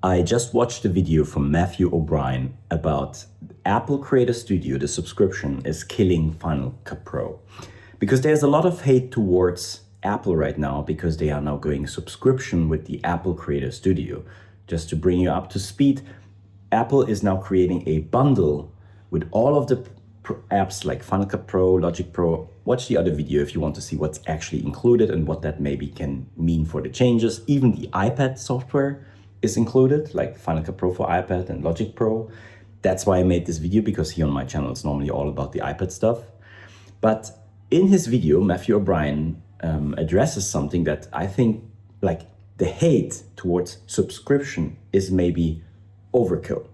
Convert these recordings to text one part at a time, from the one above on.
I just watched a video from Matthew O'Brien about Apple Creator Studio, the subscription, is killing Final Cut Pro. Because there's a lot of hate towards Apple right now because they are now going subscription with the Apple Creator Studio. Just to bring you up to speed, Apple is now creating a bundle with all of the apps like Final Cut Pro, Logic Pro. Watch the other video if you want to see what's actually included and what that maybe can mean for the changes. Even the iPad software is included, like Final Cut Pro for iPad and Logic Pro. That's why I made this video, because here on my channel it's normally all about the iPad stuff. But in his video, Matthew O'Brien addresses something that I think, like, the hate towards subscription is maybe overkill.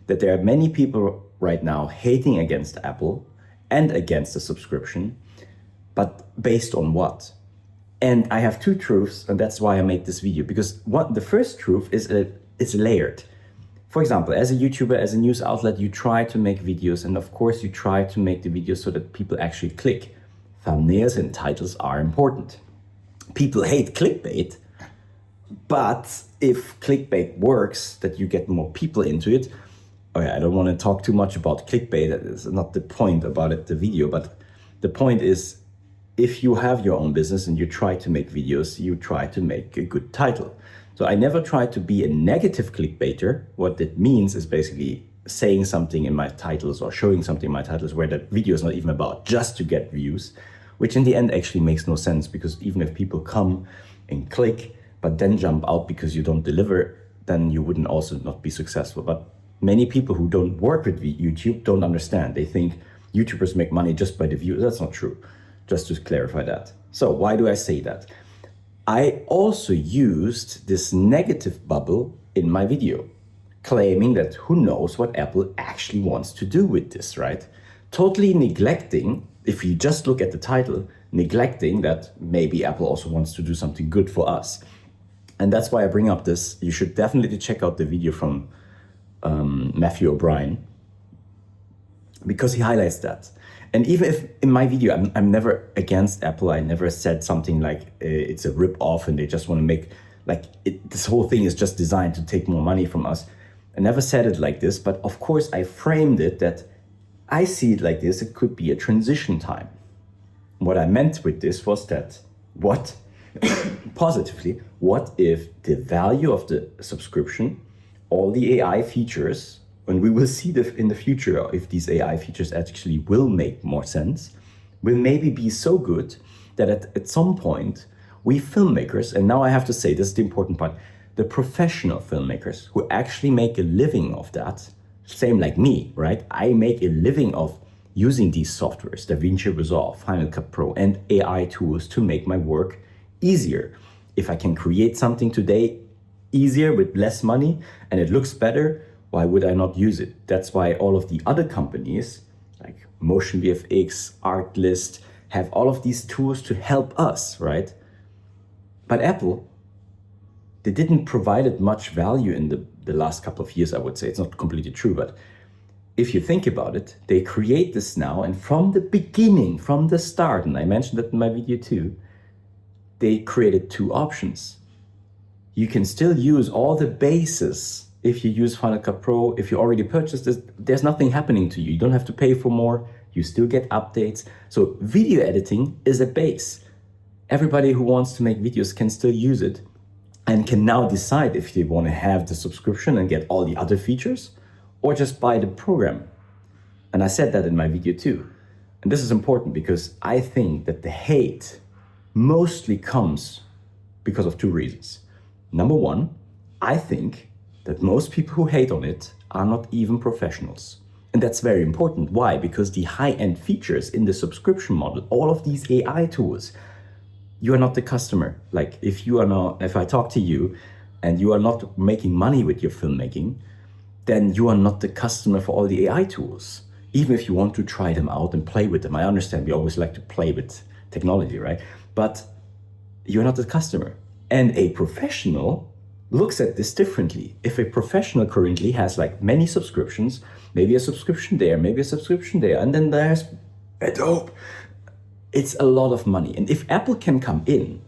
That there are many people right now hating against Apple and against the subscription, but based on what? And I have two truths, and that's why I made this video. Because the first truth is it's layered. For example, as a YouTuber, as a news outlet, you try to make videos, and of course you try to make the videos so that people actually click. Thumbnails and titles are important. People hate clickbait, but if clickbait works, that you get more people into it. Okay, I don't want to talk too much about clickbait. That is not the point about it, the video, but the point is, if you have your own business and you try to make videos, you try to make a good title. So I never try to be a negative clickbaiter. What that means is basically saying something in my titles or showing something in my titles where that video is not even about just to get views, which in the end actually makes no sense, because even if people come and click, but then jump out because you don't deliver, then you wouldn't also not be successful. But many people who don't work with YouTube don't understand. They think YouTubers make money just by the views. That's not true. Just to clarify that. So why do I say that? I also used this negative bubble in my video, claiming that who knows what Apple actually wants to do with this, right? Totally neglecting, if you just look at the title, neglecting that maybe Apple also wants to do something good for us. And that's why I bring up this. You should definitely check out the video from Matthew O'Brien, because he highlights that. And even if in my video, I'm never against Apple, I never said something like it's a rip-off and they just want to make, like, this whole thing is just designed to take more money from us. I never said it like this, but of course I framed it that I see it like this, it could be a transition time. What I meant with this was that, positively, what if the value of the subscription, all the AI features, and we will see in the future if these AI features actually will make more sense, will maybe be so good that at some point we filmmakers, and now I have to say, this is the important part, the professional filmmakers who actually make a living of that, same like me, right? I make a living of using these softwares, DaVinci Resolve, Final Cut Pro, and AI tools to make my work easier. If I can create something today easier with less money and it looks better, why would I not use it? That's why all of the other companies like Motion VFX, Artlist have all of these tools to help us, right? But Apple, they didn't provide it much value in the last couple of years, I would say. It's not completely true, but if you think about it, they create this now, and from the beginning, from the start, and I mentioned that in my video too, they created two options. You can still use all the bases. If you use Final Cut Pro, if you already purchased this, there's nothing happening to you. You don't have to pay for more. You still get updates. So video editing is a base. Everybody who wants to make videos can still use it and can now decide if they want to have the subscription and get all the other features or just buy the program. And I said that in my video too. And this is important because I think that the hate mostly comes because of two reasons. Number one, I think that most people who hate on it are not even professionals. And that's very important. Why? Because the high-end features in the subscription model, all of these AI tools, you are not the customer. Like if I talk to you and you are not making money with your filmmaking, then you are not the customer for all the AI tools. Even if you want to try them out and play with them. I understand we always like to play with technology, right? But you're not the customer. And a professional looks at this differently. If a professional currently has like many subscriptions, maybe a subscription there, maybe a subscription there, and then there's Adobe, it's a lot of money. And if Apple can come in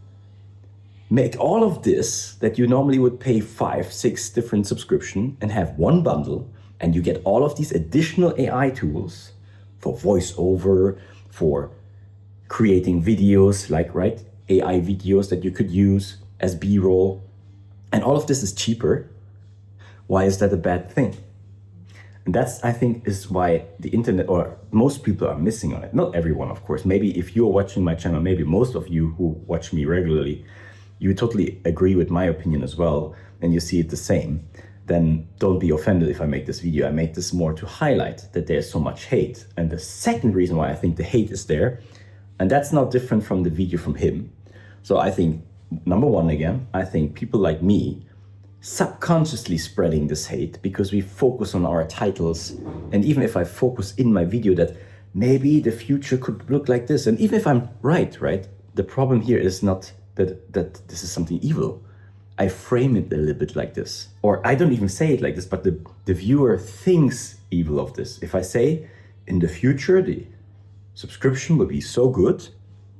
make all of this that you normally would pay 5, 6 different subscription and have one bundle, and you get all of these additional AI tools for voiceover, for creating videos, like, right, AI videos that you could use as B-roll, and all of this is cheaper. Why is that a bad thing? And that's, I think, is why the internet, or most people, are missing on it. Not everyone, of course. Maybe if you're watching my channel, maybe most of you who watch me regularly, you totally agree with my opinion as well, and you see it the same. Then don't be offended if I make this video. I make this more to highlight that there's so much hate. And the second reason why I think the hate is there, and that's not different from the video from him. So I think, number one, again, I think people like me subconsciously spreading this hate because we focus on our titles. And even if I focus in my video that maybe the future could look like this, and even if I'm right, the problem here is not that this is something evil. I frame it a little bit like this, or I don't even say it like this, but the viewer thinks evil of this. If I say in the future the subscription will be so good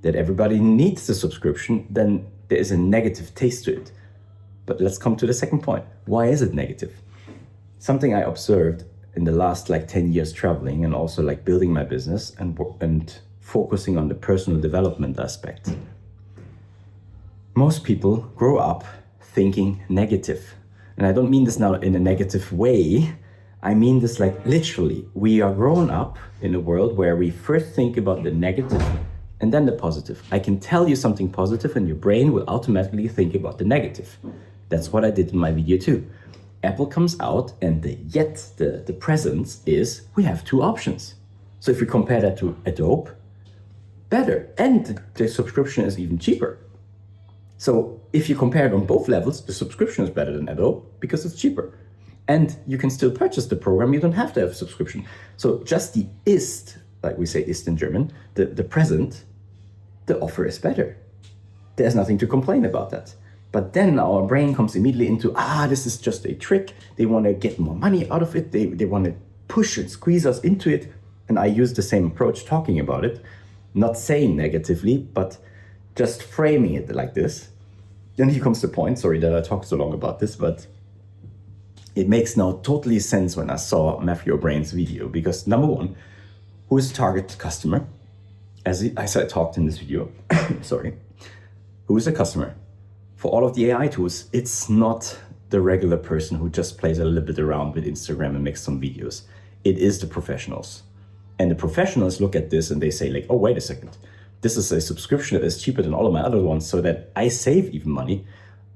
that everybody needs the subscription, then there is a negative taste to it. But let's come to the second point. Why is it negative? Something I observed in the last 10 years traveling, and also building my business and focusing on the personal development aspect. Most people grow up thinking negative. And I don't mean this now in a negative way. I mean this literally. We are grown up in a world where we first think about the negative and then the positive. I can tell you something positive and your brain will automatically think about the negative. That's what I did in my video too. Apple comes out, and the presence is we have 2 options. So if we compare that to Adobe, better. And the subscription is even cheaper. So if you compare it on both levels, the subscription is better than Adobe because it's cheaper. And you can still purchase the program, you don't have to have a subscription. So just the ist, like we say ist in German, the present, the offer is better. There's nothing to complain about that. But then our brain comes immediately into, this is just a trick. They want to get more money out of it. They want to push and squeeze us into it. And I use the same approach talking about it, not saying negatively, but just framing it like this. Then here comes the point, sorry that I talked so long about this, but it makes now totally sense when I saw Matthew O'Brien's video, because number one, who is the target customer? As I talked in this video, sorry, who is the customer? For all of the AI tools, it's not the regular person who just plays a little bit around with Instagram and makes some videos. It is the professionals. And the professionals look at this and they say oh, wait a second. This is a subscription that is cheaper than all of my other ones, so that I save even money.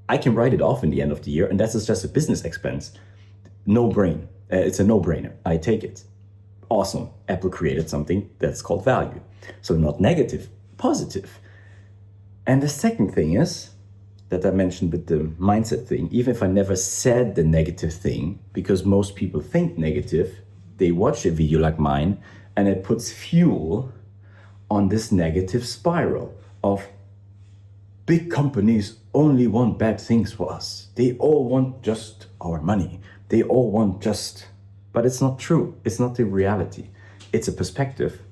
I can write it off in the end of the year, and that is just a business expense. It's a no-brainer. I take it. Awesome. Apple created something that's called value. So not negative, positive. And the second thing is that I mentioned with the mindset thing, even if I never said the negative thing, because most people think negative, they watch a video like mine, and it puts fuel on this negative spiral of big companies only want bad things for us. They all want just our money. They all want just, but it's not true. It's not the reality. It's a perspective.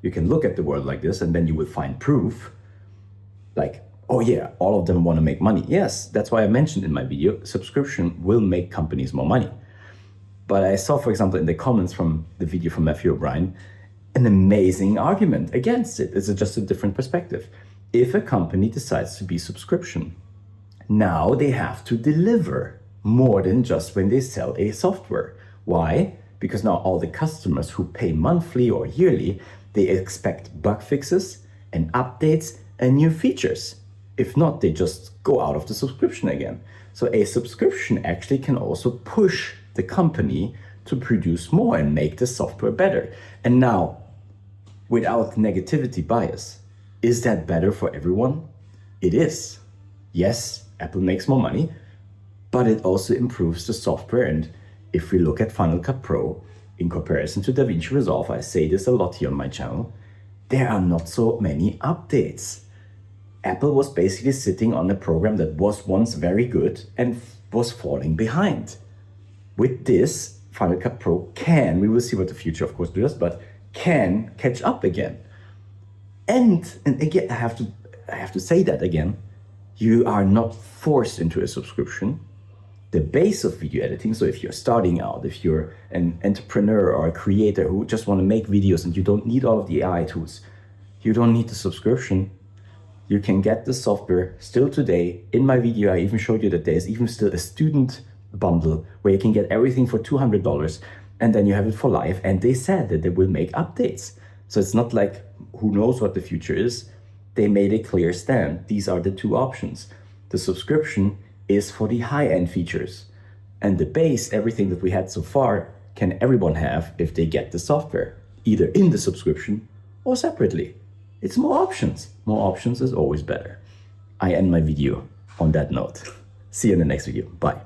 You can look at the world like this, and then you will find proof oh yeah, all of them want to make money. Yes, that's why I mentioned in my video, subscription will make companies more money. But I saw, for example, in the comments from the video from Matthew O'Brien, an amazing argument against it. It's just a different perspective. If a company decides to be subscription, now they have to deliver more than just when they sell a software. Why? Because now all the customers who pay monthly or yearly, they expect bug fixes and updates and new features. If not, they just go out of the subscription again. So a subscription actually can also push the company to produce more and make the software better. And now, without negativity bias, is that better for everyone? It is. Yes, Apple makes more money, but it also improves the software. And if we look at Final Cut Pro, in comparison to DaVinci Resolve, I say this a lot here on my channel, there are not so many updates. Apple was basically sitting on a program that was once very good and was falling behind. With this, Final Cut Pro we will see what the future of course does, but can catch up again. And again, I have to say that again, you are not forced into a subscription. The base of video editing, so if you're starting out, if you're an entrepreneur or a creator who just want to make videos and you don't need all of the AI tools, you don't need the subscription. You can get the software still today. In my video, I even showed you that there's even still a student bundle where you can get everything for $200 and then you have it for life. And they said that they will make updates. So it's not like who knows what the future is. They made a clear stand. These are the two options. The subscription is for the high-end features. And the base, everything that we had so far, can everyone have if they get the software, either in the subscription or separately. It's more options. More options is always better. I end my video on that note. See you in the next video. Bye.